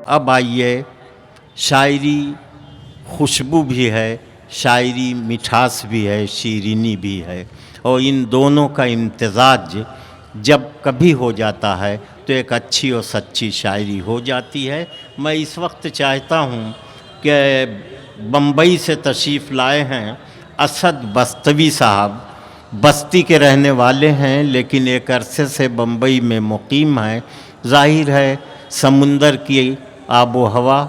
अब आइए, शायरी खुशबू भी है, शायरी मिठास भी है, शीरीनी भी है, और इन दोनों का इम्तिजाज जब कभी हो जाता है तो एक अच्छी और सच्ची शायरी हो जाती है। मैं इस वक्त चाहता हूँ कि बम्बई से तशरीफ़ लाए हैं असद बस्तवी साहब। बस्ती के रहने वाले हैं लेकिन एक अरसे से बम्बई में मुकीम हैं। जाहिर है समुंदर की आबो हवा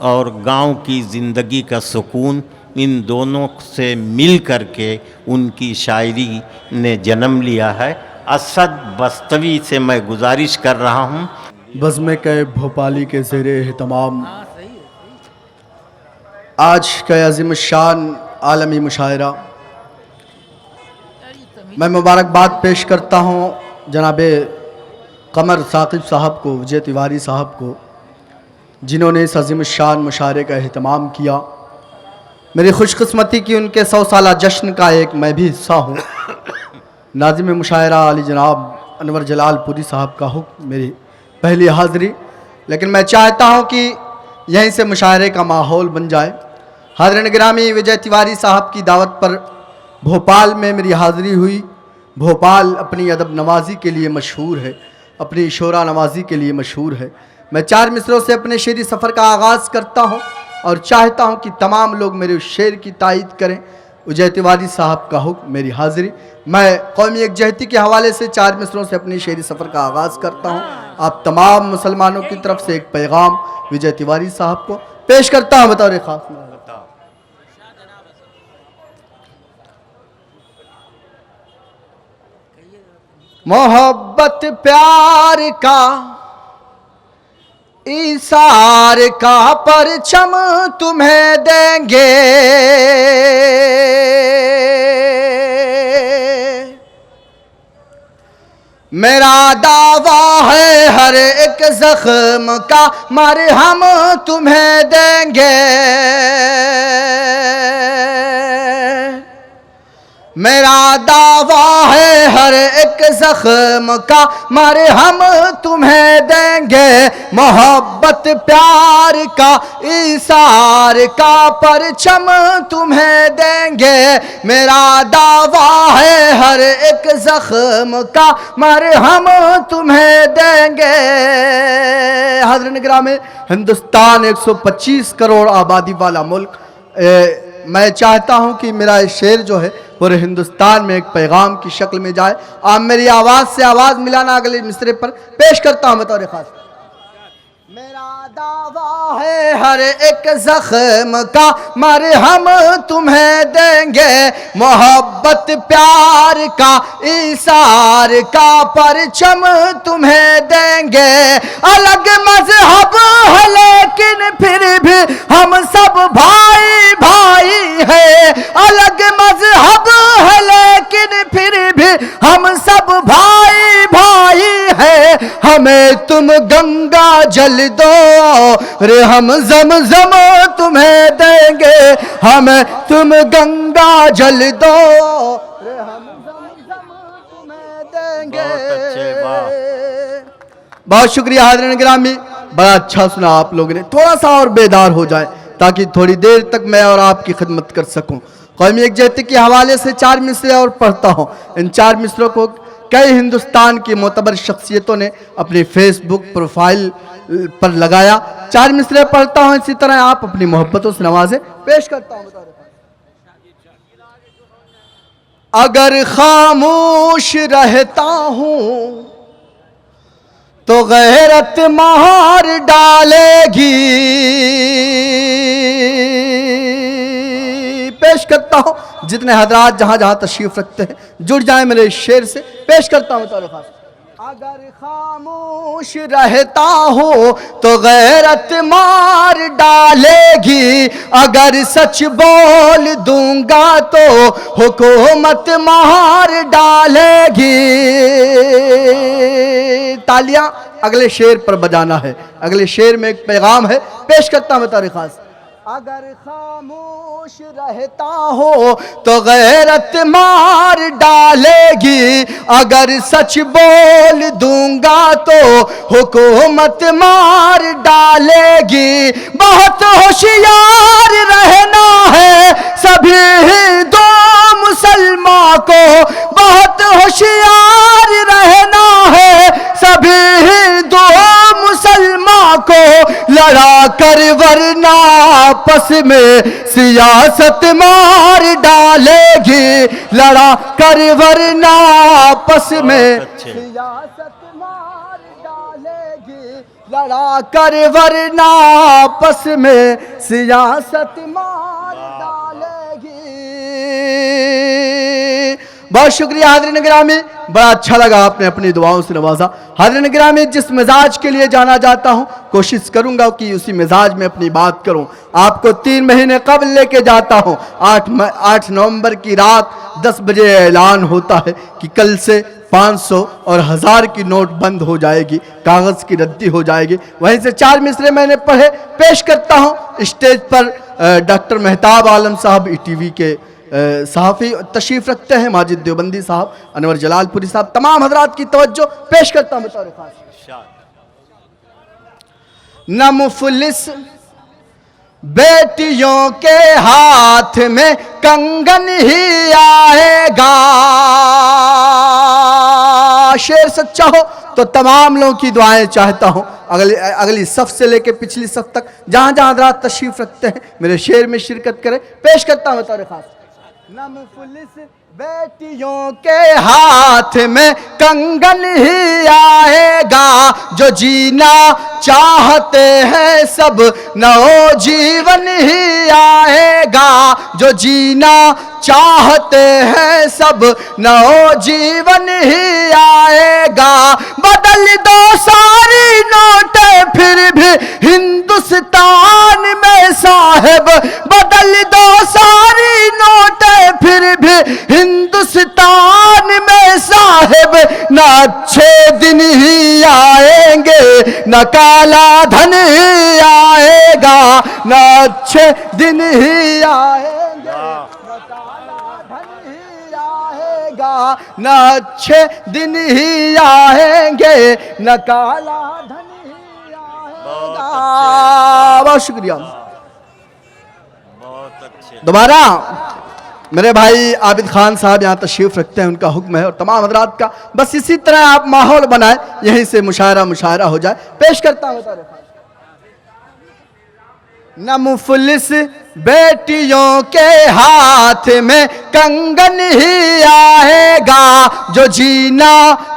और गांव की ज़िंदगी का सुकून, इन दोनों से मिल कर के उनकी शायरी ने जन्म लिया है। असद बस्तवी से मैं गुजारिश कर रहा हूँ। बज़्म के भोपाली के ज़ेरे एहतमाम आज के अज़ीम शान आलमी मुशायरा, मैं मुबारकबाद पेश करता हूँ जनाबे कमर साकिब साहब को, विजय तिवारी साहब को, जिन्होंने इस अज़ीम शान मुशायरे का एहतमाम किया। मेरी खुशकिस्मती कि उनके 100 साला जश्न का एक मैं भी हिस्सा हूँ। नाज़िम मुशायरा अली जनाब अनवर जलालपुरी साहब का हुक्म मेरी पहली हाज़िरी, लेकिन मैं चाहता हूँ कि यहीं से मुशायरे का माहौल बन जाए। हाज़िरीन गिरामी, विजय तिवारी साहब की दावत पर भोपाल में मेरी हाज़िरी हुई। भोपाल अपनी अदब नवाज़ी के लिए मशहूर है, अपनी शोरा नवाज़ी के लिए मशहूर है। मैं 4 मिसरों से अपने शेरी सफ़र का आगाज़ करता हूँ और चाहता हूँ कि तमाम लोग मेरे उस शेर की तायीद करें। विजय तिवारी साहब का हुक्म मेरी हाज़िरी। मैं कौमी यकजहती के हवाले से 4 मिसरों से अपनी शेरी सफ़र का आगाज़ करता हूँ। आप तमाम मुसलमानों की तरफ से एक पैगाम विजय तिवारी साहब को पेश करता हूँ बतौर ख़ास। मोहब्बत प्यार का ईसार का परचम तुम्हें देंगे, मेरा दावा है हर एक जख्म का मरहम तुम्हें देंगे, मेरा दावा है हर एक जख्म का मरहम तुम्हें देंगे। मोहब्बत प्यार का ईसार का परचम तुम्हें देंगे, मेरा दावा है हर एक जख्म का मरहम तुम्हें देंगे। हाज़िरीन गिरामी, हिंदुस्तान 125 करोड़ आबादी वाला मुल्क, मैं चाहता हूं कि मेरा शेर जो है पूरे हिंदुस्तान में एक पैगाम की शक्ल में जाए। आप मेरी आवाज़ से आवाज़ मिलाना अगले मिसरे पर पेश करता हूं बतौर खास। मेरा दावा है हर एक जख्म का मरहम तुम्हें देंगे, मोहब्बत प्यार का ईसार का परचम तुम्हें देंगे। अलग मजहब है लेकिन फिर भी हम सब भाई भाई है, अलग मजहब है लेकिन फिर भी हम सब भाई भाई है। हमें तुम गंगा जल दो रे हम ज़मज़म तुम्हें देंगे, हमें तुम गंगा जल दो रे हम ज़मज़म तुम्हें देंगे। बहुत शुक्रिया हाज़िरीन गिरामी, बड़ा अच्छा सुना आप लोगों ने। थोड़ा सा और बेदार हो जाए ताकि थोड़ी देर तक मैं और आपकी खिदमत कर सकूं। कौमी यकजहती के हवाले से 4 मिसरे और पढ़ता हूं। इन 4 मिसरों को कई हिंदुस्तान की मोतबर शख्सियतों ने अपनी फेसबुक प्रोफाइल पर लगाया। 4 मिसरे पढ़ता हूं, इसी तरह आप अपनी मोहब्बतों से नवाजे पेश करता हूं। अगर खामोश रहता हूं तो गैरत मार डालेगी, पेश करता हूं। जितने हजरात जहां जहां तशरीफ रखते हैं जुड़ जाए मेरे शेर से, पेश करता हूं बतौर खास। अगर खामोश रहता हूं तो गैरत मार डालेगी, अगर सच बोल दूंगा तो हुकूमत मार डालेगी। तालियां अगले शेर पर बजाना है। अगले शेर में एक पैगाम है, पेश करता हूं बतौर खास। अगर खामोश रहता हो तो गैरत मार डालेगी, अगर सच बोल दूंगा तो हुकूमत मार डालेगी। लड़ा कर वरना आपस में सियासत मार डालेगी, लड़ा कर वरना आपस में सियासत मार डालेगी, लड़ा कर वरना आपस में सियासत मार डालेगी। बहुत शुक्रिया हाज़रीन गिरामी, बड़ा अच्छा लगा आपने अपनी दुआओं से नवाजा। हाज़रीन गिरामी, जिस मिजाज के लिए जाना जाता हूँ कोशिश करूंगा कि उसी मिजाज में अपनी बात करूं। आपको 3 महीने कबल लेके जाता हूं। 8 नवंबर की रात 10 बजे ऐलान होता है कि कल से 500 और 1000 की नोट बंद हो जाएगी, कागज़ की रद्दी हो जाएगी। वहीं से 4 मिसरे मैंने पढ़े, पेश करता हूँ। स्टेज पर डॉक्टर मेहताब आलम साहब ETV के सहाफ़ी तशरीफ़ रखते हैं, माजिद देवबंदी साहब, अनवर जलालपुरी साहब, तमाम हजरात की तवज्जो पेश करता हूँ बतौर खास। न मुफलिस बेटियों के हाथ में कंगन ही आएगा, शेर सच्चा हो तो तमाम लोगों की दुआएं चाहता हूं। अगली सफ से लेके पिछली सफ तक जहां जहां हजरात तशरीफ रखते हैं मेरे शेर में शिरकत करें, पेश करता हूं बतौर खास। न मुफलिस बेटियों के हाथ में कंगन ही आएगा, जो जीना चाहते हैं सब नओ जीवन ही आएगा, जो जीना चाहते हैं सब नओ जीवन ही आएगा। बदल दो सारी नोटें फिर भी हिंदुस्तान में साहिब, बदल दो सारी नोटें फिर भी हिंदुस्तान में साहिब, न अच्छे दिन ही आएंगे न काला धन ही आएगा, न अच्छे दिन ही आएंगे न काला धन ही आएगा, न अच्छे दिन ही आएंगे न काला धन ही आएगा। बहुत शुक्रिया, बहुत अच्छे। दोबारा मेरे भाई आबिद खान साहब यहाँ तशरीफ रखते हैं, उनका हुक्म है और तमाम हजरात का, बस इसी तरह आप माहौल बनाए, यहीं से मुशायरा हो जाए। पेश करता हूँ। न मुफलिस बेटियों के हाथ में कंगन ही आएगा, जो जीना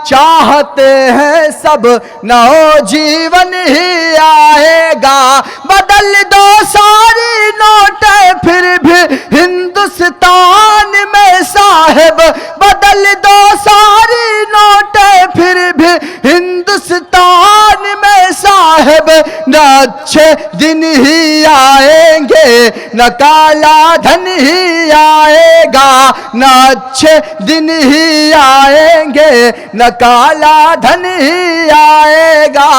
चाहते हैं सब नओ जीवन ही आएगा। बदल दो सारी नोटें फिर भी हिंदुस्तान में साहिब, बदल दो सारी नोटें फिर भी हिंदुस्तान में साहिब, न अच्छे दिन ही आएंगे न काला धन ही आएगा, न अच्छे दिन ही आएंगे न काला धन ही आएगा।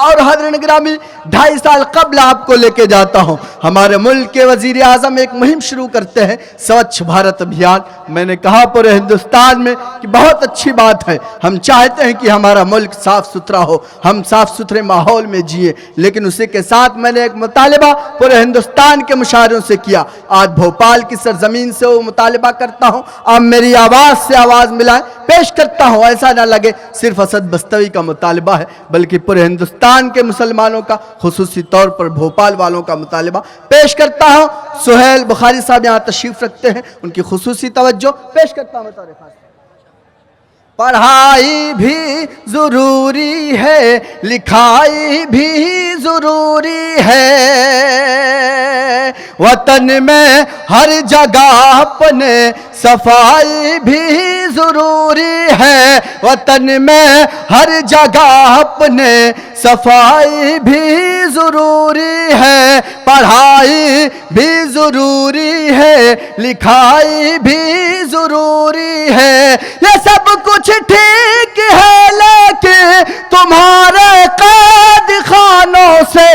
और हज़रत गिरामी 2.5 साल कबल आपको लेके जाता हूं। हमारे मुल्क के वजीर आजम एक मुहिम शुरू करते हैं, स्वच्छ भारत अभियान। मैंने कहा पूरे हिंदुस्तान में कि बहुत अच्छी बात है, हम चाहते हैं कि हमारा मुल्क साफ सुथरा हो, हम साफ सुथरे माहौल में जिए, लेकिन उसी के साथ मैंने एक मुतालिबा पूरे हिंदुस्तान के मुशायरों से किया। आज भोपाल की सरजमीन से वो मुतालिबा करता हूँ, आप मेरी आवाज़ से आवाज़ मिलाएं, पेश करता हूँ। ऐसा ना लगे सिर्फ असद बस्तवी का मुतालिबा है, बल्कि पूरे हिंदुस्तान के मुसलमानों का, खुसूसी तौर पर भोपाल वालों का मुतालिबा पेश करता हूँ। सुहेल बुखारी साहब यहाँ तशरीफ रखते हैं, उनकी खुसूसी तवज्जो पेश करता हूँ। पढ़ाई भी ज़रूरी है, लिखाई भी ज़रूरी है, वतन में हर जगह अपने सफाई भी ज़रूरी है, वतन में हर जगह अपने सफाई भी ज़रूरी है। पढ़ाई भी ज़रूरी है, लिखाई भी ज़रूरी है, ये सब कुछ ठीक है, लेकिन तुम्हारे कैद खानों से,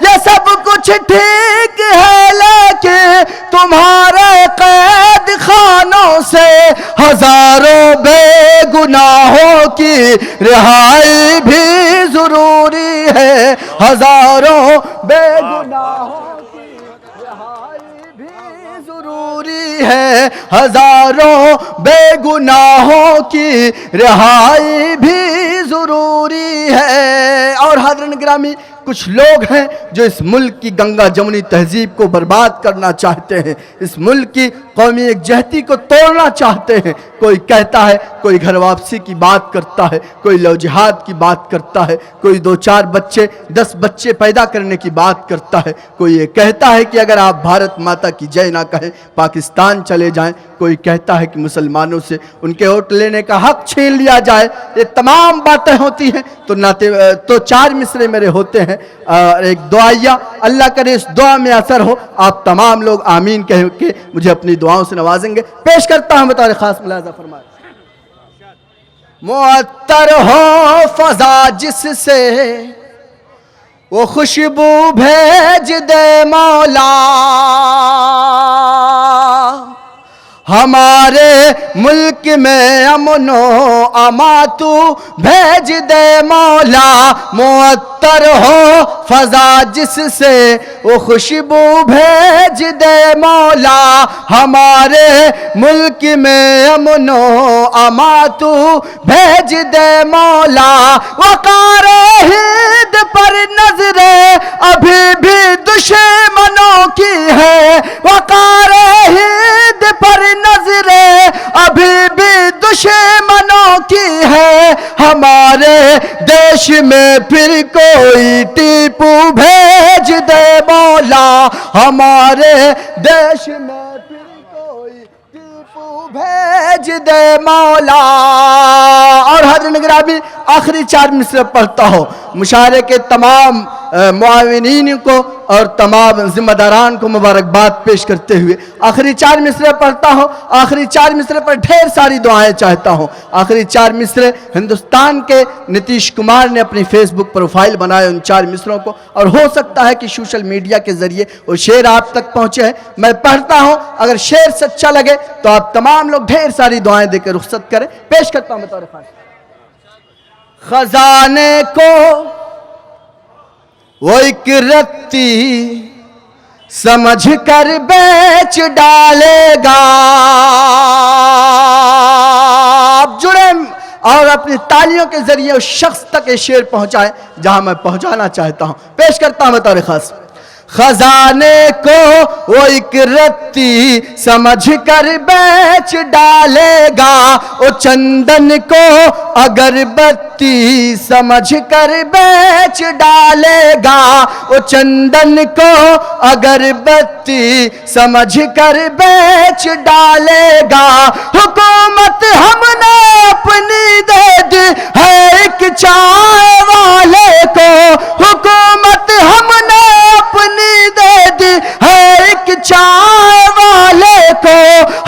ये सब कुछ ठीक है, लेकिन तुम्हारे कैद खानों से हजारों बेगुनाहों की रिहाई भी ज़रूरी है, हजारों बेगुनाहों की रिहाई भी ज़रूरी है, हजारों बेगुनाहों की रिहाई भी ज़रूरी है। और हज़रत गिरामी कुछ लोग हैं जो इस मुल्क की गंगा जमुनी तहजीब को बर्बाद करना चाहते हैं, इस मुल्क की कौमी एकजहती को तोड़ना चाहते हैं। कोई कहता है, कोई घर वापसी की बात करता है, कोई लव जिहाद की बात करता है, कोई 2-4 बच्चे 10 बच्चे पैदा करने की बात करता है, कोई ये कहता है कि अगर आप भारत माता की जय ना कहें पाकिस्तान चले जाएं, कोई कहता है कि मुसलमानों से उनके वोट लेने का हक छीन लिया जाए। ये तमाम बातें होती हैं। तो 4 मिसरे मेरे होते हैं और एक दुआया, अल्लाह करे इस दुआ में असर हो। आप तमाम लोग आमीन कह के मुझे अपनी दुआओं से नवाजेंगे। पेश करता हूं बतौर खास मुलाज़ा फरमाए। मुअत्तर हो फजा जिससे वो खुशबू भेज दे मौला, हमारे मुल्क में अमनो अमा तू भेज दे मौला। मुअत्तर हो फजा जिससे वो खुशबू भेज दे मौला, हमारे मुल्क में अमनो अमा तू भेज दे मौला। वक़ार हिंद पर नजरे अभी भी दुश्मनों की है, वक़ार हिंद पर नजरे अभी भी दुश्मनों की है। हमारे देश में फिर कोई टीपू भेज दे मौला, हमारे देश में फिर कोई टीपू भेज दे मौला। और हज़रत निगरानी आखिरी 4 मिसरे पढ़ता हो, मुशायरे के तमाम मुआविनीन को और तमाम जिम्मेदारान को मुबारकबाद पेश करते हुए आखिरी 4 मिसरे पढ़ता हूँ। आखिरी 4 मिसरे पर ढेर सारी दुआएं चाहता हूँ। आखिरी 4 मिसरे हिंदुस्तान के नीतीश कुमार ने अपनी फेसबुक प्रोफाइल बनाए उन 4 मिसरों को, और हो सकता है कि सोशल मीडिया के जरिए वो शेर आप तक पहुँचे हैं। मैं पढ़ता हूँ, अगर शेर सच्चा लगे तो आप तमाम लोग ढेर सारी दुआएं देकर रुखसत करें। पेश करता हूँ बतौर खास। खजाने को वो एक रत्ती समझ कर बेच डालेगा। आप जुड़े और अपनी तालियों के जरिए उस शख्स तक ये शेर पहुंचाए जहां मैं पहुंचाना चाहता हूं। पेश करता हूं बतौर खास। खजाने को वो एक रत्ती समझ कर बेच डालेगा, वो चंदन को अगरबत्ती समझ कर बेच डालेगा, वो चंदन को अगरबत्ती समझ कर बेच डालेगा। हुकूमत हमने अपनी दे दी है एक चाय वाले को, हुकूमत हमने अपनी दे दी है एक चाय वाले को,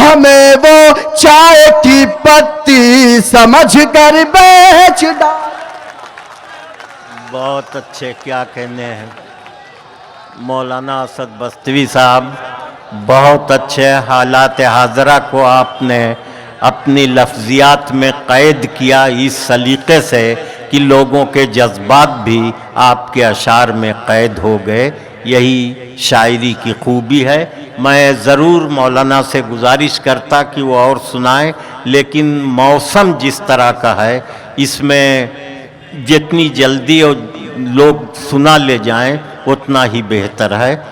हमें वो चाय की पत्ती समझ कर बेच डाल। बहुत अच्छे, क्या कहने हैं मौलाना असद बस्तवी साहब, बहुत अच्छे। हालात हाजरा को आपने अपनी लफ्जियात में कैद किया इस सलीके से कि लोगों के जज्बात भी आपके अशार में कैद हो गए। यही शायरी की खूबी है। मैं ज़रूर मौलाना से गुजारिश करता कि वो और सुनाएं, लेकिन मौसम जिस तरह का है इसमें जितनी जल्दी और लोग सुना ले जाएं उतना ही बेहतर है।